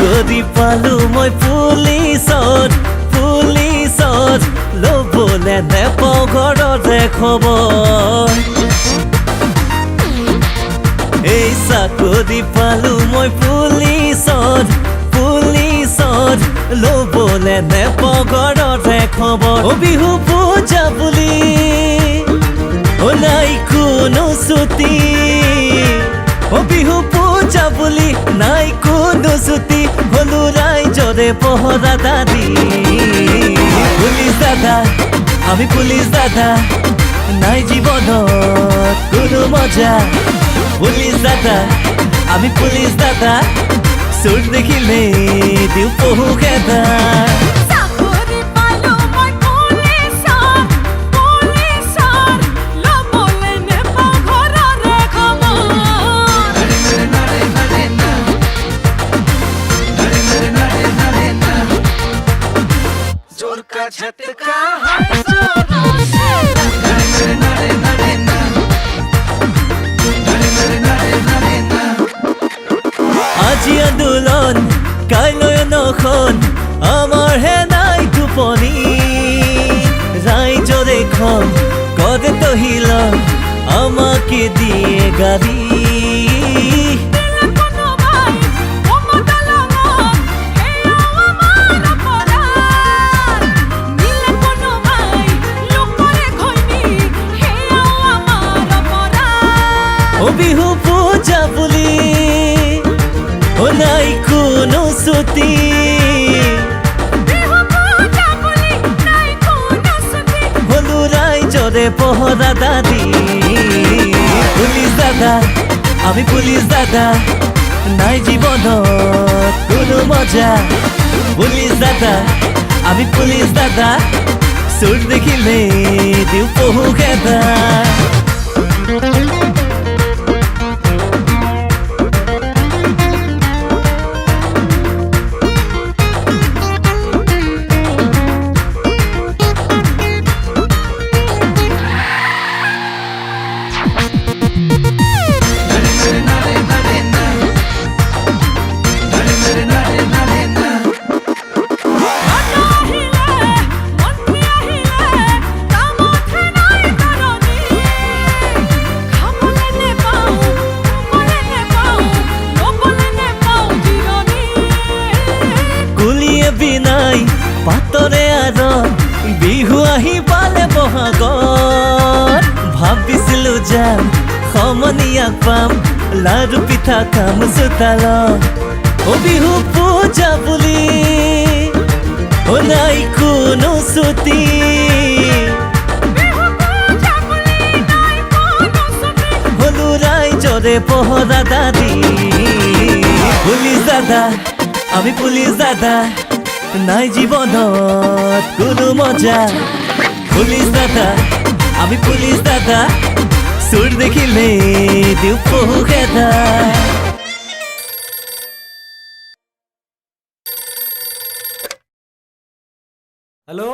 চাকৰি পালো মই পুলিচত ল'বলে নেপাওঁ ঘৰতে খবৰ এই চাকৰি পালো মই পুলিচত ল'বলে নেপাওঁ ঘৰতে খবৰ বিহু পূজা বুলি নাই কোনো ছুটি বিহু পূজা বুলি নাই কোনো ছুটি হলো ৰাইজৰে পহৰা দাদি পুলিচ দাদা আমি পুলিচ দাদা নাই জীৱনত কোনো মজা পুলিচ দাদা আমি পুলিচ দাদা চোৰ দেখিলে দিওঁ পহু খেদা झटका है जोरों से আজি আন্দোলন কাইলৈ নখন আমাৰ হে নাই টোপনি ৰাইজৰে খন কৰে তহিল আমাকে দিয়ে গাড়ী বিহু পূজা বুলি নাই কোনো ছুটি হলো ৰাইজৰে পহৰা দাদি পুলিচ দাদা আমি পুলিচ দাদা নাই জীৱনত কোনো মজা পুলিচ দাদা আমি পুলিচ দাদা চোৰ দেখিলে দিওঁ পহু খেদা বিনাই পাতৰে আৰু বিহু আহি পালে বহাগত ভাবিছিলো যাম সমনীয়াক পাম লাৰু পিঠা খাম চোতালত বিহু পূজা বুলি নাই কোনো ছুটি হলো ৰাইজৰে পহৰা দাদি পুলিচ দাদা আমি পুলিচ দাদা নাই জীৱনত কোনো মজা পুলিচ দাদা আমি পুলিচ দাদা চোৰ দেখিলে দিওঁ পহু খেদা हेलो